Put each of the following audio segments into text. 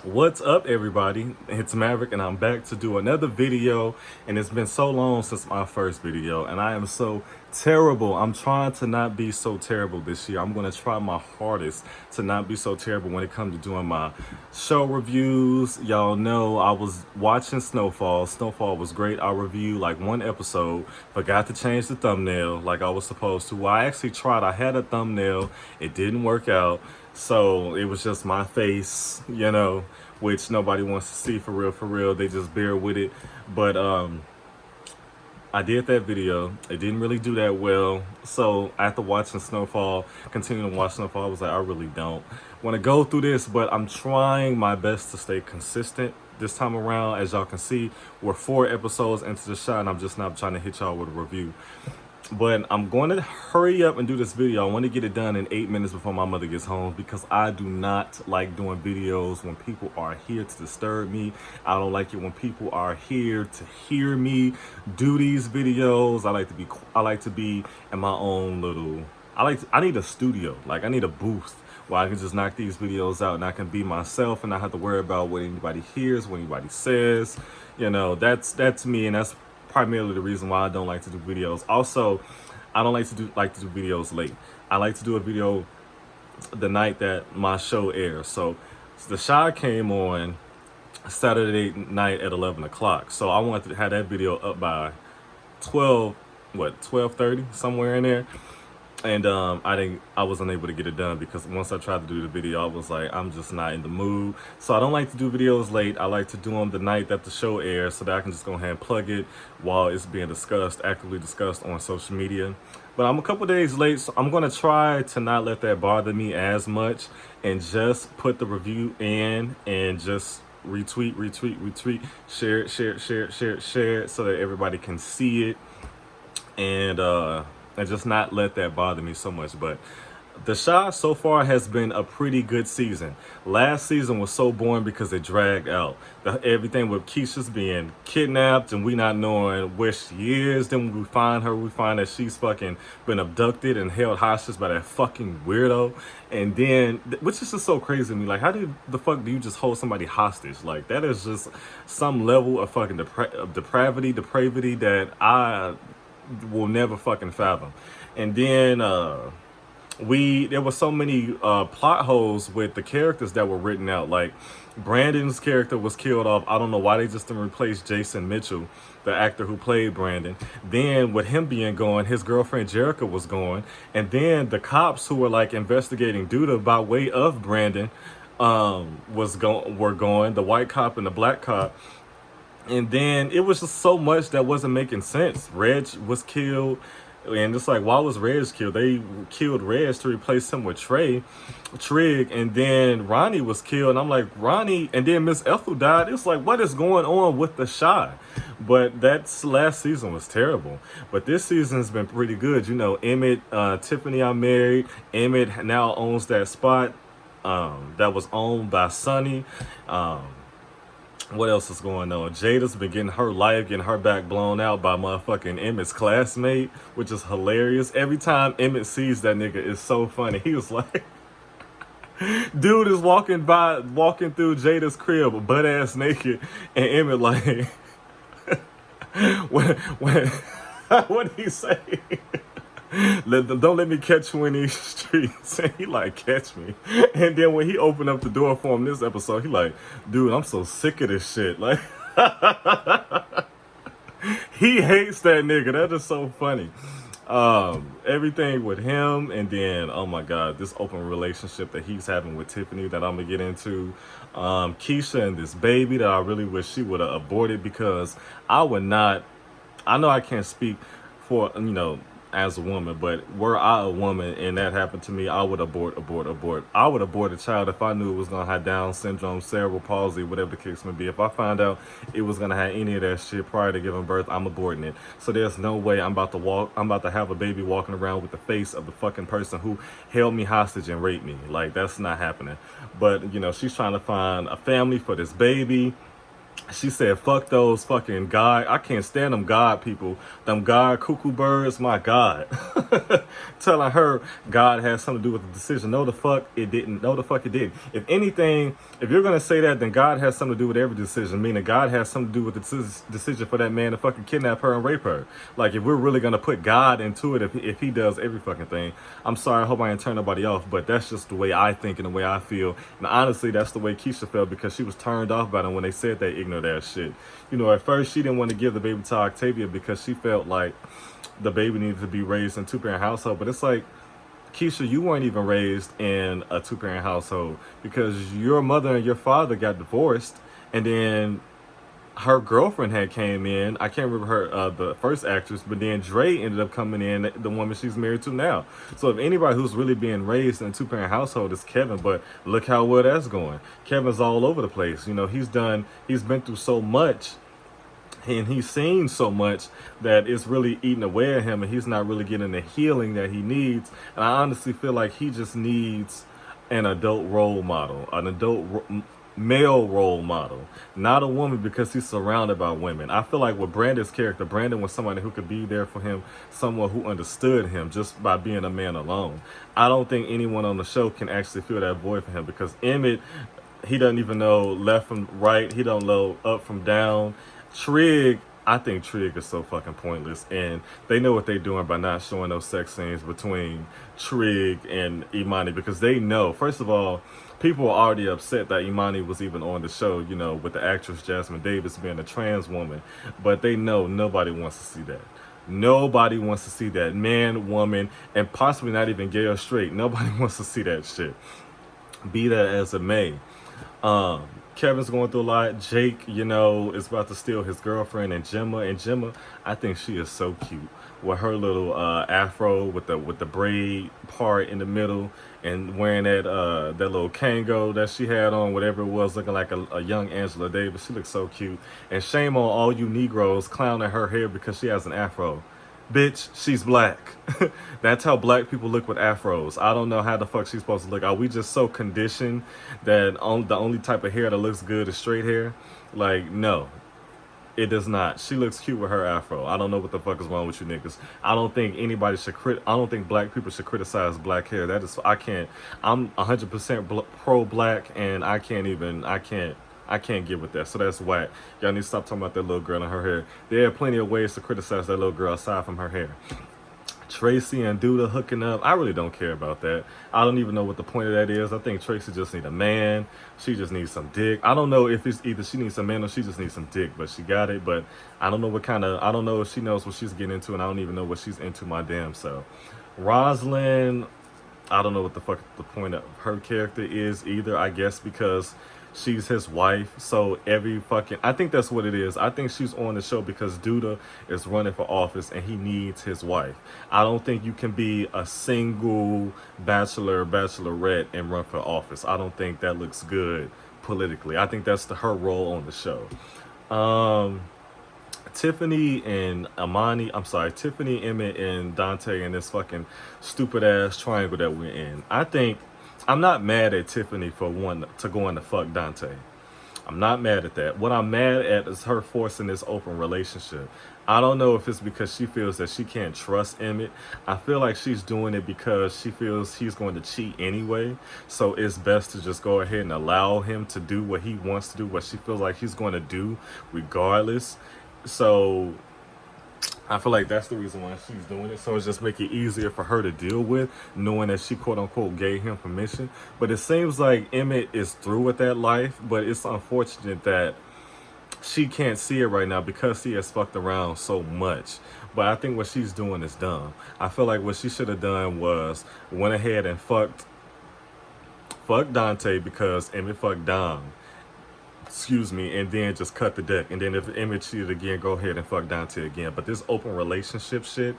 What's up, everybody? It's Maverick, and I'm back to do another video. And it's been so long since my first video, and I am so terrible. I'm trying to not be so terrible this year. I'm going to try my hardest to not be so terrible when it comes to doing my show reviews. Y'all know I was watching Snowfall. Snowfall was great. I reviewed like one episode, forgot to change the thumbnail like I was supposed to. Well, I actually tried. I had a thumbnail, it didn't work out. So it was just my face, which nobody wants to see for real, for real. They just bear with it. But I did that video. It didn't really do that well. So after watching Snowfall, continuing to watch Snowfall, I was like, I really don't want to go through this, but I'm trying my best to stay consistent this time around. As y'all can see, we're 4 episodes into the shot, and I'm just not trying to hit y'all with a review. But I'm going to hurry up and do this video. I want to get it done in 8 minutes before my mother gets home, because I do not like doing videos when people are here to disturb me. I don't like it when people are here to hear me do these videos. I like to be in my own little, I need a studio. Like, I need a booth where I can just knock these videos out and I can be myself and not have to worry about what anybody hears, what anybody says. That's me, and that's primarily the reason why I don't like to do videos. Also, I don't like to do videos late. I like to do a video the night that my show airs. So the show came on Saturday night at 11 o'clock. So I wanted to have that video up by 12:30, somewhere in there. And I wasn't able to get it done, because once I tried to do the video, I was like, I'm just not in the mood. So I don't like to do videos late. I like to do them the night that the show airs, so that I can just go ahead and plug it while it's being actively discussed on social media. But I'm a couple days late, so I'm gonna try to not let that bother me as much, and just put the review in and just retweet, share it so that everybody can see it. And just not let that bother me so much. But the Shy so far has been a pretty good season. Last season was so boring because it dragged out. Everything with Keisha's being kidnapped and we not knowing where she is. Then when we find her, we find that she's fucking been abducted and held hostage by that fucking weirdo. And then, which is just so crazy to me, like, how the fuck do you just hold somebody hostage? Like, that is just some level of fucking depravity that I will never fucking fathom. And then there were so many plot holes with the characters that were written out. Like, Brandon's character was killed off. I don't know why they just didn't replace Jason Mitchell, the actor who played Brandon. Then with him being gone, his girlfriend Jerica was gone. And then the cops who were like investigating Duda by way of Brandon were gone. The white cop and the black cop. And then it was just so much that wasn't making sense. Reg was killed. And it's like, why was Reg killed? They killed Reg to replace him with Trig. And then Ronnie was killed. And I'm like, Ronnie. And then Miss Ethel died. It's like, what is going on with the Shy? But that last season was terrible. But this season has been pretty good. Emmett, Tiffany are married. Emmett now owns that spot that was owned by Sonny. What else is going on? Jada's been getting her back blown out by motherfucking Emmett's classmate, which is hilarious. Every time Emmett sees that nigga, it's so funny. He was like, dude is walking through Jada's crib, butt ass naked, and Emmett like, when what did he say? Don't let me catch you in these streets. And he like, catch me. And then when he opened up the door for him this episode, he like, dude, I'm so sick of this shit. Like, he hates that nigga. That is so funny. Everything with him, and then, oh my god, this open relationship that he's having with Tiffany that I'm gonna get into. Keisha and this baby that I really wish she would have aborted, because I know I can't speak for, as a woman, but were I a woman and that happened to me, I would abort. I would abort a child if I knew it was going to have Down syndrome, cerebral palsy, whatever the case may be. If I found out it was going to have any of that shit prior to giving birth, I'm aborting it. So there's no way I'm about to have a baby walking around with the face of the fucking person who held me hostage and raped me. Like, that's not happening. But, she's trying to find a family for this baby. She said, fuck those fucking God. I can't stand them God people. Them God cuckoo birds, my God. Telling her God has something to do with the decision. No, the fuck it didn't. No, the fuck it didn't. If anything, if you're going to say that, then God has something to do with every decision. Meaning God has something to do with the decision for that man to fucking kidnap her and rape her. Like, if we're really going to put God into it, if he does every fucking thing, I'm sorry, I hope I ain't turn nobody off, but that's just the way I think and the way I feel. And honestly, that's the way Keisha felt because she was turned off by them when they said that ignorant ass shit. You know, at first she didn't want to give the baby to Octavia because she felt like the baby needed to be raised in a two-parent household. But it's like, Keisha, you weren't even raised in a two-parent household because your mother and your father got divorced, and then her girlfriend had came in. I can't remember her, the first actress, but then Dre ended up coming in, the woman she's married to now. So if anybody who's really being raised in a two-parent household is Kevin, but look how well that's going. Kevin's all over the place. You know, he's been through so much and he's seen so much that it's really eating away at him, and he's not really getting the healing that he needs. And I honestly feel like he just needs an adult role model, an male role model, not a woman, because he's surrounded by women. I feel like with Brandon's character, Brandon was somebody who could be there for him, someone who understood him just by being a man alone. I don't think anyone on the show can actually fill that void for him because Emmett, he doesn't even know left from right. He don't know up from down. Trig, I think Trig is so fucking pointless, and they know what they're doing by not showing those sex scenes between Trig and Imani because they know, first of all, people are already upset that Imani was even on the show, you know, with the actress Jasmine Davis being a trans woman, but they know nobody wants to see that. Nobody wants to see that. Man, woman, and possibly not even gay or straight. Nobody wants to see that shit. Be that as it may. Kevin's going through a lot. Jake, you know, is about to steal his girlfriend, and Gemma, I think she is so cute with her little afro with the braid part in the middle, and wearing that little Kango that she had on, whatever it was, looking like a young Angela Davis. She looks so cute. And shame on all you Negroes clowning her hair because she has an afro. Bitch, she's black. That's how black people look with afros. I don't know how the fuck she's supposed to look. Are we just so conditioned that the only type of hair that looks good is straight hair? Like, no, it does not. She looks cute with her afro. I don't know what the fuck is wrong with you niggas. I don't think anybody should I don't think black people should criticize black hair. That is, I can't. I'm 100% pro-black, and I can't get with that. So that's whack. Y'all need to stop talking about that little girl and her hair. There are plenty of ways to criticize that little girl aside from her hair. Tracy and Duda hooking up, I really don't care about that. I don't even know what the point of that is. I think Tracy just needs a man. She just needs some dick. I don't know if it's either she needs a man or she just needs some dick, but she got it. But I don't know I don't know if she knows what she's getting into, and I don't even know what she's into my damn self. Rosalind, I don't know what the fuck the point of her character is either. I guess because she's his wife, so I think that's what it is. I think she's on the show because Duda is running for office and he needs his wife. I don't think you can be a single bachelorette and run for office. I don't think that looks good politically. I think that's her role on the show. Tiffany, Emmett, and Dante in this fucking stupid ass triangle that we're in. I'm not mad at Tiffany for wanting to go in to fuck Dante. I'm not mad at that. What I'm mad at is her forcing this open relationship. I don't know if it's because she feels that she can't trust Emmett. I feel like she's doing it because she feels he's going to cheat anyway. So it's best to just go ahead and allow him to do what he wants to do, what she feels like he's going to do regardless. So I feel like that's the reason why she's doing it. So it's just make it easier for her to deal with, knowing that she quote unquote gave him permission. But it seems like Emmett is through with that life. But it's unfortunate that she can't see it right now because he has fucked around so much. But I think what she's doing is dumb. I feel like what she should have done was went ahead and fucked Dante because Emmett fucked Dom. And then just cut the deck. And then if Emmett cheated again, go ahead and fuck Dante again. But this open relationship shit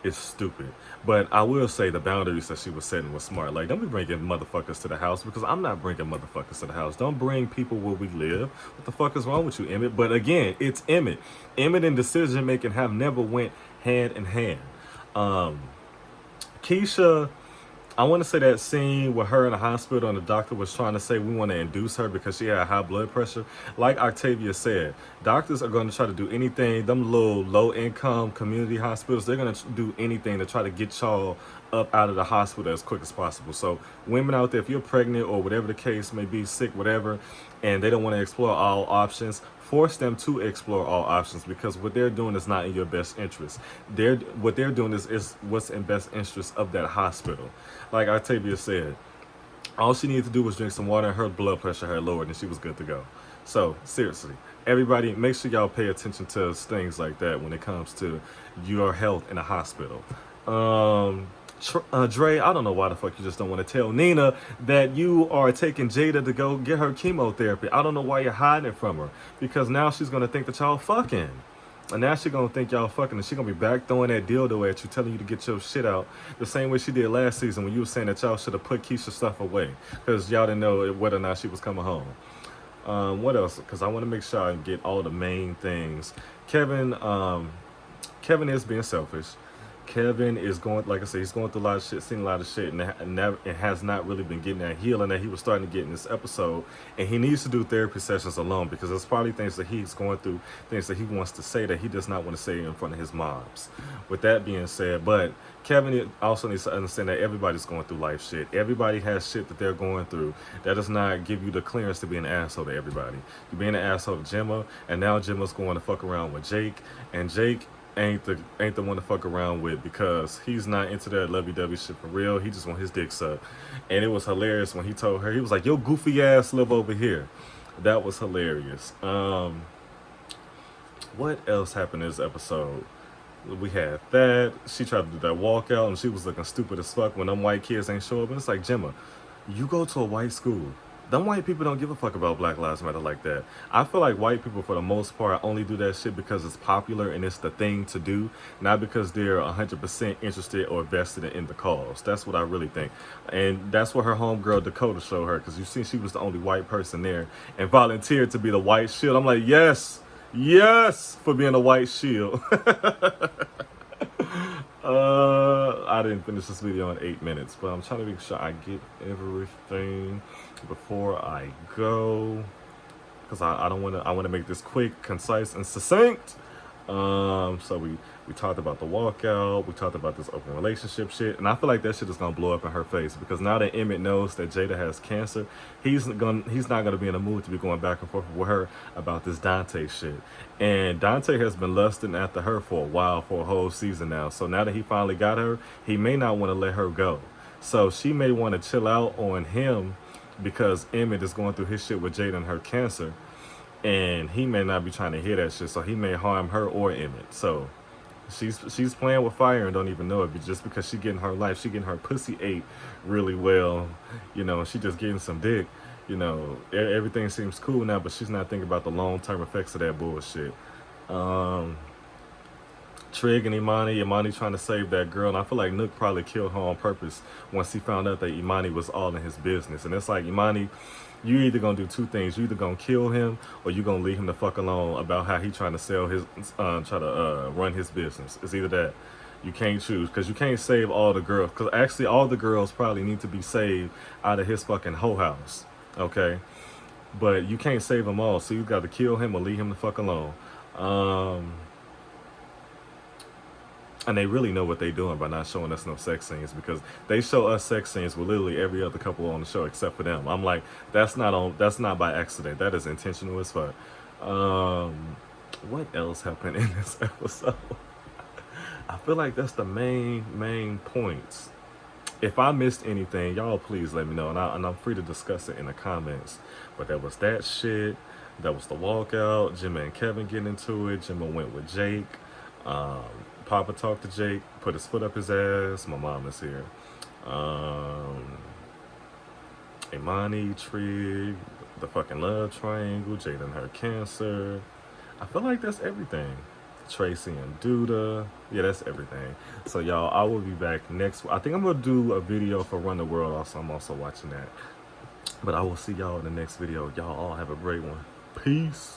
is stupid. But I will say the boundaries that she was setting was smart. Like, don't be bringing motherfuckers to the house, because I'm not bringing motherfuckers to the house. Don't bring people where we live. What the fuck is wrong with you, Emmett? But again, it's Emmett. Emmett and decision making have never went hand in hand. Keisha, I want to say that scene with her in the hospital and the doctor was trying to say we want to induce her because she had high blood pressure. Like Octavia said, doctors are going to try to do anything. Them little low-income community hospitals, they're going to do anything to try to get y'all up out of the hospital as quick as possible. So women out there, if you're pregnant or whatever the case may be, sick, whatever, and they don't want to explore all options, force them to explore all options, because what they're doing is not in your best interest. What they're doing is what's in best interest of that hospital. Like Octavia said, all she needed to do was drink some water and her blood pressure had lowered and she was good to go. So seriously, everybody, make sure y'all pay attention to things like that when it comes to your health in a hospital. Dre, I don't know why the fuck you just don't want to tell Nina that you are taking Jada to go get her chemotherapy. I don't know why you're hiding it from her, because now she's going to think that y'all fucking. And now she's going to think y'all fucking, and she's going to be back throwing that dildo at you, telling you to get your shit out, the same way she did last season when you were saying that y'all should have put Keisha's stuff away because y'all didn't know whether or not she was coming home. What else? Because I want to make sure I get all the main things. Kevin is being selfish. Kevin is going, like I said, he's going through a lot of shit, seeing a lot of shit, and it has not really been getting that healing that he was starting to get in this episode. And he needs to do therapy sessions alone, because there's probably things that he's going through, things that he wants to say that he does not want to say in front of his moms. With that being said, but Kevin also needs to understand that everybody's going through life shit. Everybody has shit that they're going through. That does not give you the clearance to be an asshole to everybody. You're being an asshole to Gemma, and now Gemma's going to fuck around with Jake, and Jake ain't the one to fuck around with, because he's not into that lovey-dovey shit for real. He just want his dick sucked. And it was hilarious when he told her, he was like, yo goofy ass live over here. That was hilarious. What else happened in this episode? We had that. She tried to do that walkout and she was looking stupid as fuck when them white kids ain't show up. And it's like, Gemma, you go to a white school. Them white people don't give a fuck about Black Lives Matter like that. I feel like white people, for the most part, only do that shit because it's popular and it's the thing to do, not because they're 100% interested or vested in the cause. That's what I really think. And that's what her homegirl Dakota showed her, because you see she was the only white person there and volunteered to be the white shield. I'm like, yes, for being a white shield. I didn't finish this video in 8 minutes, but I'm trying to make sure I get everything before I go, because I don't want to. I want to make this quick, concise, and succinct. So we talked about the walkout. We talked about this open relationship shit, and I feel like that shit is gonna blow up in her face, because now that Emmett knows that Jada has cancer, he's not gonna be in a mood to be going back and forth with her about this Dante shit. And Dante has been lusting after her for a while, for a whole season now. So now that he finally got her, he may not want to let her go. So she may want to chill out on him, because Emmett is going through his shit with Jada and her cancer, and he may not be trying to hear that shit, so he may harm her or Emmett. So she's playing with fire and don't even know it, but just because she getting her life, she getting her pussy ate really well, she just getting some dick, everything seems cool now, but she's not thinking about the long-term effects of that bullshit. Trig and Imani trying to save that girl, and I feel like Nook probably killed her on purpose once he found out that Imani was all in his business. And it's like, Imani, you either gonna do two things. You either gonna kill him, or you gonna leave him the fuck alone about how he trying to sell his, run his business. It's either that. You can't choose, because you can't save all the girls, because actually all the girls probably need to be saved out of his fucking hoe house, okay? But you can't save them all, so you got to kill him or leave him the fuck alone. And they really know what they're doing by not showing us no sex scenes, because they show us sex scenes with literally every other couple on the show except for them. I'm like, that's not by accident. That is intentional as fuck. What else happened in this episode? I feel like that's the main points. If I missed anything, y'all please let me know, and I'm free to discuss it in the comments. But that was that shit. That was the walkout. Jimmy and Kevin getting into it. Jimmy went with Jake. Papa talked to Jake, put his foot up his ass. My mom is here. Imani, Trig, the fucking love triangle, Jada and her cancer. I feel like that's everything. Tracy and Duda. Yeah, that's everything. So y'all, I will be back next. I think I'm gonna do a video for Run the World also. I'm also watching that. But I will see y'all in the next video. Y'all all have a great one. Peace.